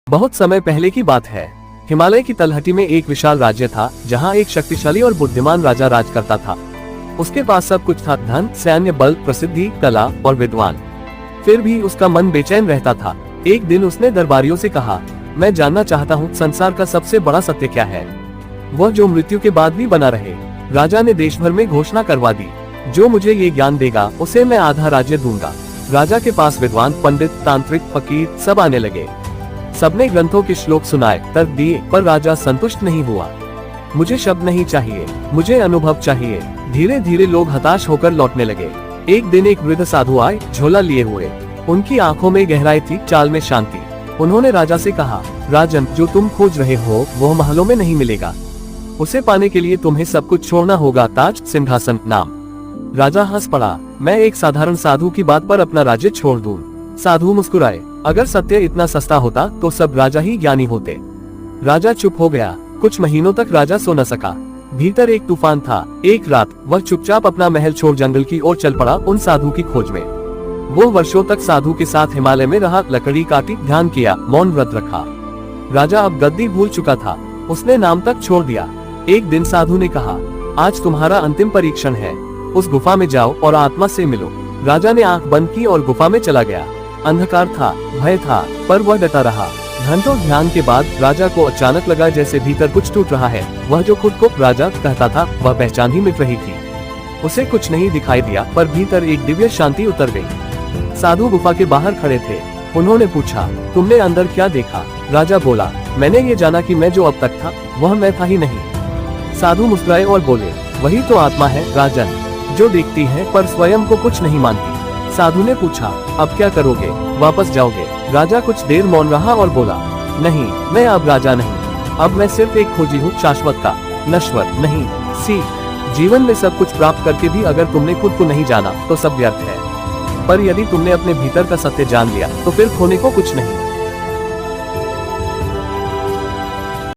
बहुत समय पहले की बात है। हिमालय की तलहटी में एक विशाल राज्य था, जहाँ एक शक्तिशाली और बुद्धिमान राजा राज करता था। उसके पास सब कुछ था, धन, सैन्य बल, प्रसिद्धि, कला और विद्वान। फिर भी उसका मन बेचैन रहता था। एक दिन उसने दरबारियों से कहा, मैं जानना चाहता हूँ संसार का सबसे बड़ा सत्य क्या है, वह जो मृत्यु के बाद भी बना रहे। राजा ने देश भर में घोषणा करवा दी, जो मुझे ये ज्ञान देगा उसे मैं आधा राज्य दूंगा। राजा के पास विद्वान, पंडित, तांत्रिक, फकीर सब आने लगे। सबने ग्रंथों के श्लोक सुनाए, तर्क दिए, पर राजा संतुष्ट नहीं हुआ। मुझे शब्द नहीं चाहिए, मुझे अनुभव चाहिए। धीरे धीरे लोग हताश होकर लौटने लगे। एक दिन एक वृद्ध साधु आए, झोला लिए हुए। उनकी आंखों में गहराई थी, चाल में शांति। उन्होंने राजा से कहा, राजन, जो तुम खोज रहे हो वो महलों में नहीं मिलेगा। उसे पाने के लिए तुम्हें सब कुछ छोड़ना होगा, ताज, सिंहासन, नाम। राजा हंस पड़ा, मैं एक साधारण साधु की बात पर अपना राज्य छोड़ दूं? साधु मुस्कुराए, अगर सत्य इतना सस्ता होता तो सब राजा ही ज्ञानी होते। राजा चुप हो गया। कुछ महीनों तक राजा सो न सका। भीतर एक तूफान था। एक रात वह चुपचाप अपना महल छोड़ जंगल की ओर चल पड़ा, उन साधु की खोज में। वो वर्षों तक साधु के साथ हिमालय में रहा, लकड़ी काटी, ध्यान किया, मौन व्रत रखा। राजा अब गद्दी भूल चुका था, उसने नाम तक छोड़ दिया। एक दिन साधु ने कहा, आज तुम्हारा अंतिम परीक्षण है, उस गुफा में जाओ और आत्मा से मिलो। राजा ने आंख बंद की और गुफा में चला गया। अंधकार था, भय था, पर वह डटा रहा। घंटों ध्यान के बाद राजा को अचानक लगा जैसे भीतर कुछ टूट रहा है। वह जो खुद को राजा कहता था, वह पहचान ही मिट रही थी। उसे कुछ नहीं दिखाई दिया, पर भीतर एक दिव्य शांति उतर गई। साधु गुफा के बाहर खड़े थे। उन्होंने पूछा, तुमने अंदर क्या देखा? राजा बोला, मैंने ये जाना कि मैं जो अब तक था वह मैं था ही नहीं। साधु मुस्कुराए और बोले, वही तो आत्मा है राजन, जो देखती है पर स्वयं को कुछ नहीं मानती। साधु ने पूछा, अब क्या करोगे, वापस जाओगे? राजा कुछ देर मौन रहा और बोला, नहीं, मैं अब राजा नहीं, अब मैं सिर्फ एक खोजी हूँ शाश्वत का, नश्वर नहीं। सीख, जीवन में सब कुछ प्राप्त करके भी अगर तुमने खुद को नहीं जाना तो सब व्यर्थ है, पर यदि तुमने अपने भीतर का सत्य जान लिया तो फिर खोने को कुछ नहीं।